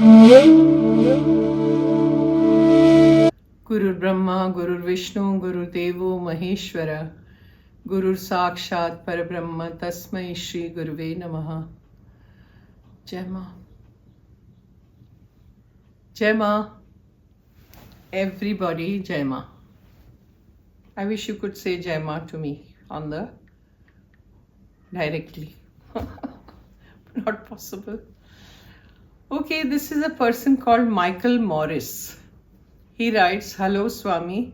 Guru Brahma, Guru Vishnu, Guru Devo Maheshwara, Guru Sakshat Parabrahma, Tasmai Shri Guruve Namaha. Jai Ma. Jai Ma. Everybody, Jai Ma. I wish you could say Jai Ma to me on the directly. Not possible. Okay, this is a person called Michael Morris. He writes, "Hello Swami,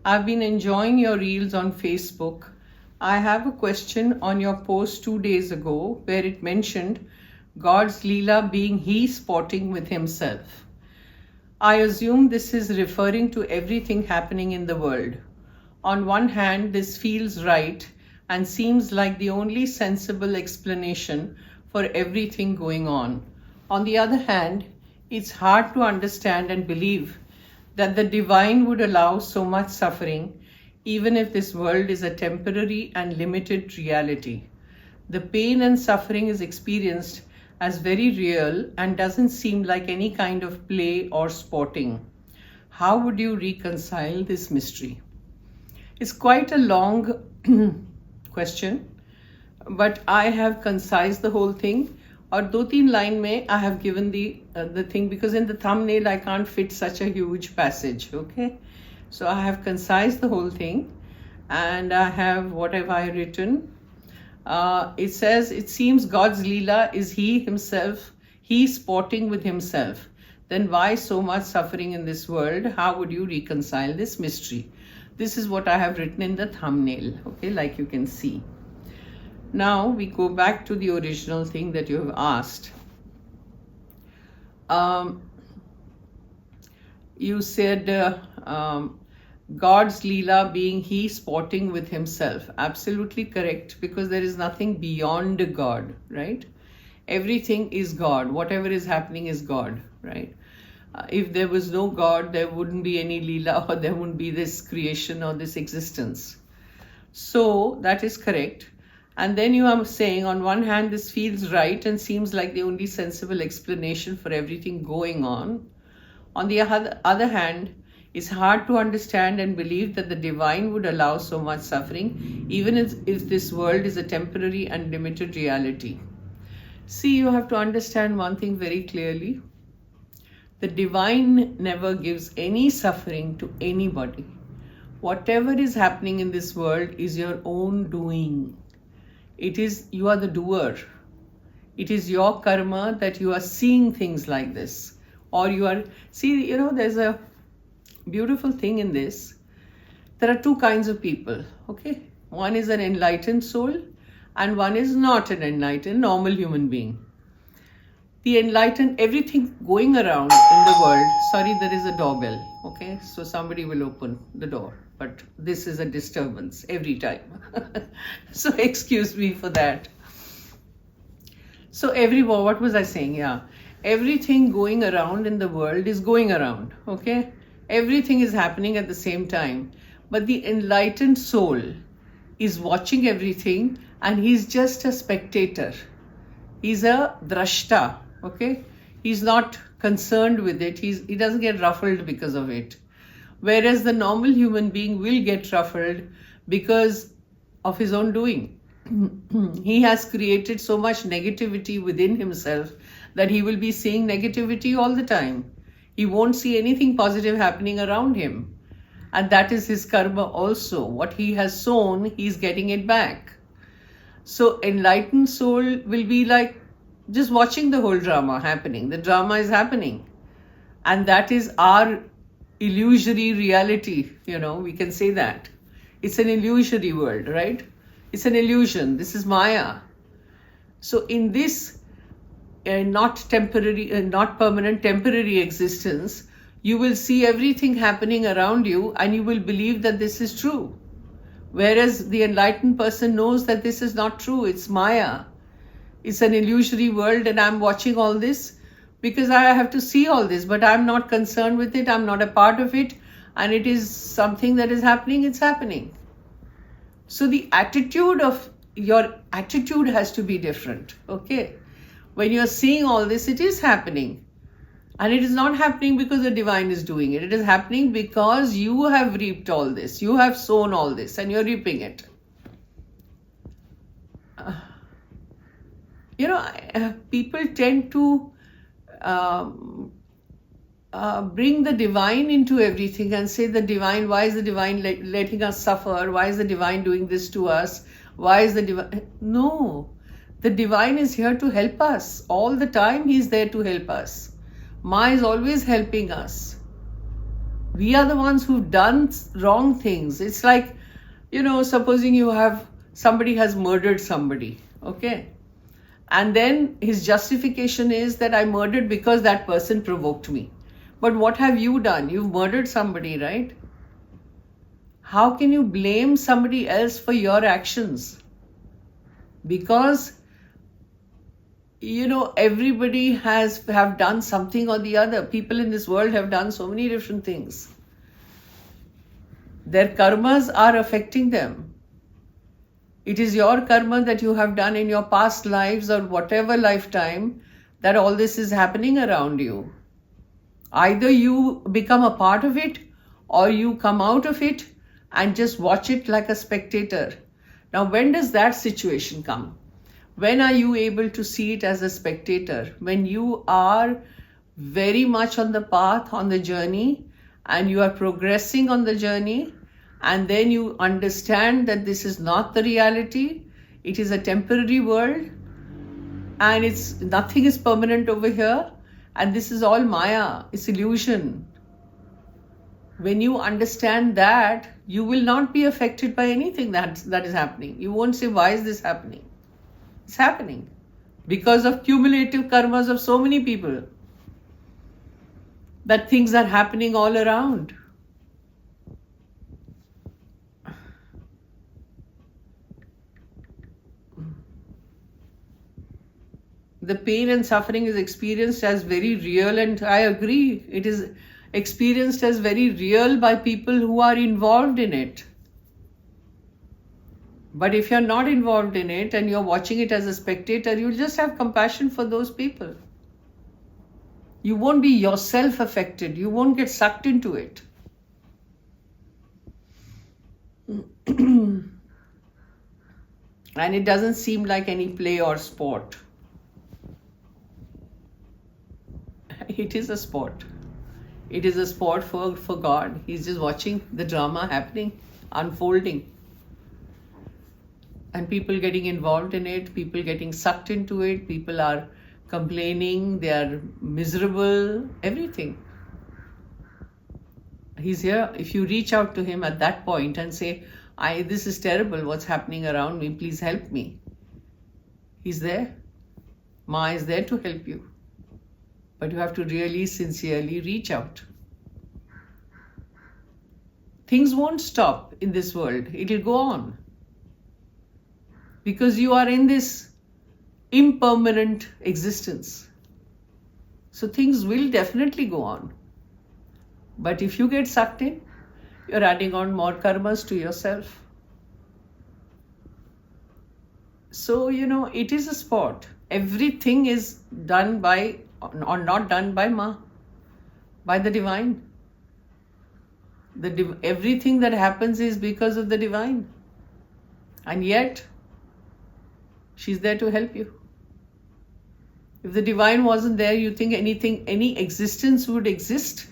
I've been enjoying your reels on Facebook. I have a question on your post 2 days ago where it mentioned God's Lila being he spotting with himself. I assume this is referring to everything happening in the world. On one hand, this feels right and seems like the only sensible explanation for everything going on. On the other hand, it's hard to understand and believe that the divine would allow so much suffering, even if this world is a temporary and limited reality. The pain and suffering is experienced as very real and doesn't seem like any kind of play or sporting. How would you reconcile this mystery?" It's quite a long question, but I have concised the whole thing. और 2-3 line में I have given the thing, because in the thumbnail I can't fit such a huge passage. Okay, so I have concised the whole thing, and I have, what have I written? It says, it seems God's Leela is he himself, he sporting with himself. Then why so much suffering in this world? How would you reconcile this mystery? This is what I have written in the thumbnail, okay, like you can see. Now we go back to the original thing that you have asked. You said God's Leela being he sporting with himself. Absolutely correct, because there is nothing beyond God, right? Everything is God. Whatever is happening is God, right? If there was no God, there wouldn't be any Leela, or there wouldn't be this creation or this existence. So that is correct. And then you are saying, on one hand, this feels right and seems like the only sensible explanation for everything going on. On the other hand, it's hard to understand and believe that the divine would allow so much suffering, even if this world is a temporary and limited reality. See, you have to understand one thing very clearly. The divine never gives any suffering to anybody. Whatever is happening in this world is your own doing. It is, you are the doer. It is your karma that you are seeing things like this. Or you are, see, you know, there's a beautiful thing in this. There are 2 kinds of people, okay? One is an enlightened soul, and one is not an enlightened, normal human being. The enlightened, everything going around in the world, sorry, there is a doorbell, okay? So somebody will open the door. But this is a disturbance every time. So excuse me for that. So what was I saying? Yeah. Everything going around in the world is going around. Okay. Everything is happening at the same time. But the enlightened soul is watching everything, and he's just a spectator. He's a drashta. Okay. He's not concerned with it. He doesn't get ruffled because of it. Whereas the normal human being will get ruffled because of his own doing. He has created so much negativity within himself that he will be seeing negativity all the time. He won't see anything positive happening around him. And that is his karma also. What he has sown, he's getting it back. So enlightened soul will be like just watching the whole drama happening. The drama is happening. And that is our illusory reality, you know, we can say that. It's an illusory world, right? It's an illusion. This is Maya. So in this not permanent, temporary existence, you will see everything happening around you and you will believe that this is true. Whereas the enlightened person knows that this is not true. It's Maya. It's an illusory world, and I'm watching all this because I have to see all this, but I'm not concerned with it. I'm not a part of it. And it is something that is happening. It's happening. So the attitude of your attitude has to be different. Okay. When you're seeing all this, it is happening. And it is not happening because the divine is doing it. It is happening because you have reaped all this. You have sown all this and you're reaping it. People tend to bring the divine into everything and say the divine, why is the divine letting us suffer? Why is the divine doing this to us? Why is the divine? No, the divine is here to help us. All the time he's there to help us. Ma is always helping us. We are the ones who've done wrong things. It's like, supposing somebody has murdered somebody, okay? And then his justification is that I murdered because that person provoked me. But what have you done? You've murdered somebody, right? How can you blame somebody else for your actions? Because everybody have done something or the other. People in this world have done so many different things. Their karmas are affecting them. It is your karma that you have done in your past lives or whatever lifetime that all this is happening around you. Either you become a part of it or you come out of it and just watch it like a spectator. Now, when does that situation come? When are you able to see it as a spectator? When you are very much on the path, on the journey, and you are progressing on the journey, and then you understand that this is not the reality, it is a temporary world, and nothing is permanent over here, and this is all Maya, it's illusion. When you understand that, you will not be affected by anything that is happening. You won't say, why is this happening? It's happening because of cumulative karmas of so many people, that things are happening all around. The pain and suffering is experienced as very real, and I agree, it is experienced as very real by people who are involved in it. But if you're not involved in it and you're watching it as a spectator, you'll just have compassion for those people. You won't be yourself affected. You won't get sucked into it. And it doesn't seem like any play or sport. It is a sport. It is a sport for God. He's just watching the drama happening, unfolding. And people getting involved in it, people getting sucked into it, people are complaining, they are miserable, everything. He's here. If you reach out to him at that point and say, this is terrible, what's happening around me, please help me. He's there. Ma is there to help you. But you have to really sincerely reach out. Things won't stop in this world. It'll go on. Because you are in this impermanent existence. So things will definitely go on. But if you get sucked in, you're adding on more karmas to yourself. So, it is a sport. Everything is done by, or not done by Ma, by the divine. Everything that happens is because of the divine. And yet, she's there to help you. If the divine wasn't there, you think any existence would exist?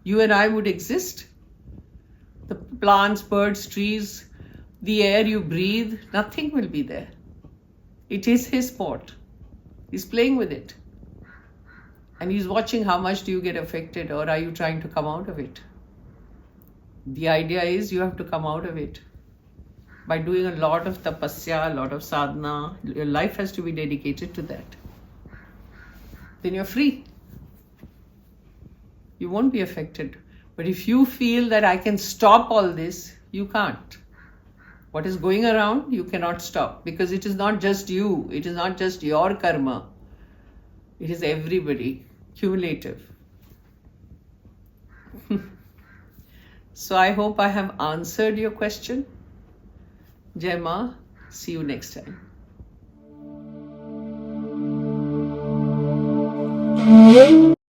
You and I would exist? The plants, birds, trees, the air you breathe, nothing will be there. It is his sport. He's playing with it. And he's watching how much do you get affected, or are you trying to come out of it? The idea is you have to come out of it. By doing a lot of tapasya, a lot of sadhana, your life has to be dedicated to that. Then you're free. You won't be affected. But if you feel that I can stop all this, you can't. What is going around, you cannot stop. Because it is not just you. It is not just your karma. It is everybody. Cumulative. So I hope I have answered your question. Jai Ma. See you next time.